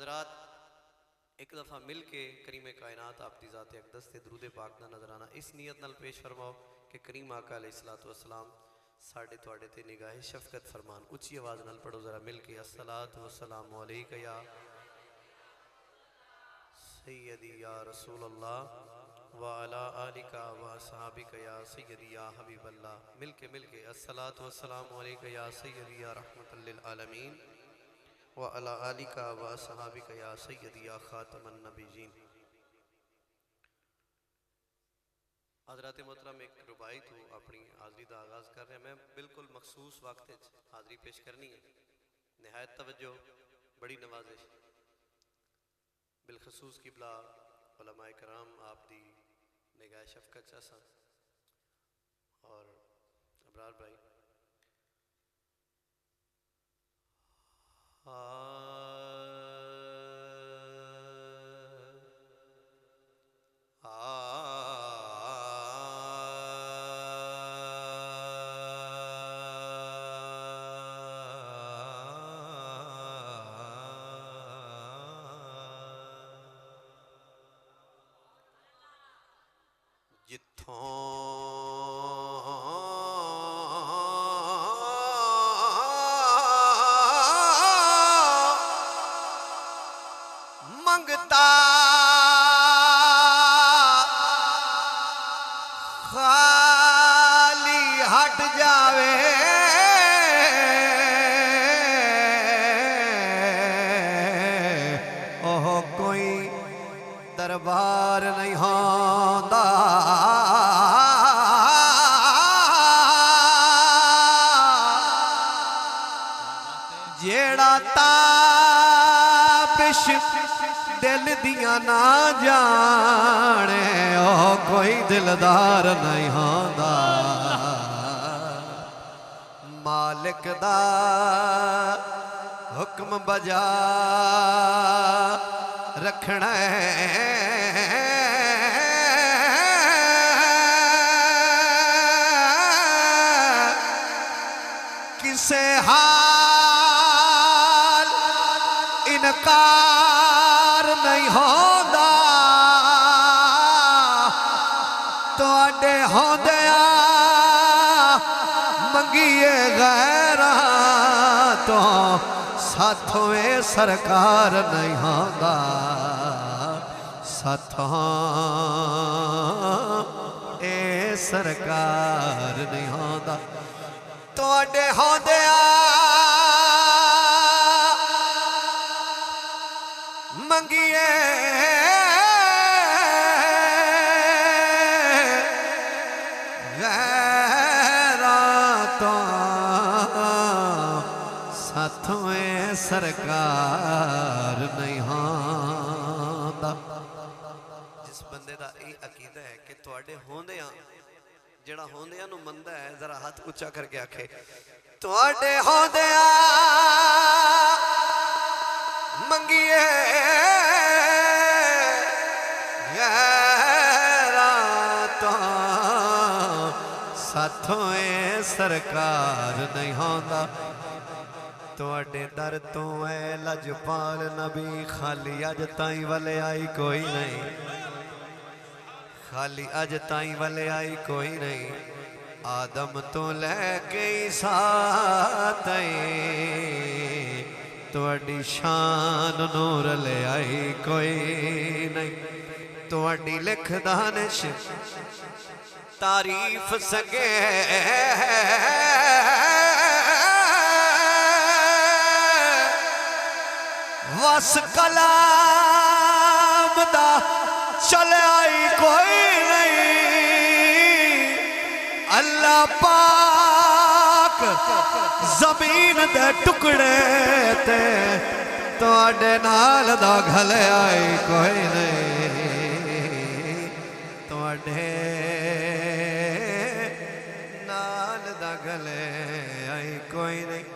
حضرات ایک دفعہ مل کے کریم کائنات آپ دی ذات اقدس تے درود پاک دا نظرانہ اس نیت نال پیش فرماؤ کہ کریم آقا علیہ السلام ساڑھے توڑے تے نگاہ شفقت فرمان. اچھی آواز نال پڑھو ذرا مل کے. الصلاۃ والسلام علیکہ یا سیدی یا رسول اللہ وعلا آلکہ وصحابکہ یا سیدی یا حبیب اللہ. مل کے الصلاۃ والسلام علیکہ یا سیدی یا رحمت للعالمین وعلا آلکہ وصحابکہ یا سیدی یا خاتم النبیین. حضرات محترم ایک ربائی تو اپنی حاضری دا آغاز کر رہے ہیں. میں بالکل مخصوص وقت حاضری پیش کرنی ہے. نہایت توجہ, بڑی نوازش. بالخصوص قبلہ علماء کرام آپ دی نگاہ شفقت چاہسا اور ابرار بھائی منگتا خالی ہٹ جاوے اوہ کوئی دربار نہیں ہوندا جیڑا تابش دل دیاں نہ جانے اوہ کوئی دلدار نہیں ہوندا. مالک دا حکم بجا رکھنا کسے حال انکار نہیں ہوندا. تواڈے ہوندیاں منگیے غیراں تو ساتھوں اے سرکار نہیں ہوندا. ساتھوں اے سرکار نہیں ہوندا. تواڈے ہوندیاں منگیے غیراں تو ساتھوں اے سرکار نہیں ہوندا. جس بندے دا ای عقیدہ ہے کہ تواڈے ہوندیاں جڑا ہوندیاں نو مندہ ہے, ذرا ہاتھ اچھا کر کے آکھے تواڈے ہوندیاں منگیے غیراں تو ساتھوں اے سرکار نہیں ہوندا. تواڈے در تو اے لجپال نبی خالی اج تائیں والے آئی کوئی نہیں. خالی اج تائیں والے آئی کوئی نہیں. آدم تو لے کے عیسیٰ تائیں تواڈی شان نور لے آئی کوئی نہیں. تواڈی لکھ دانش تعریف سکے وس کلام دا چل آئی کوئی نہیں. اللہ پاک زمین دے ٹکڑے تے تواڈے نال دا گھلے آئی کوئی نہیں. تواڈے نال دا گھلے آئی کوئی نہیں.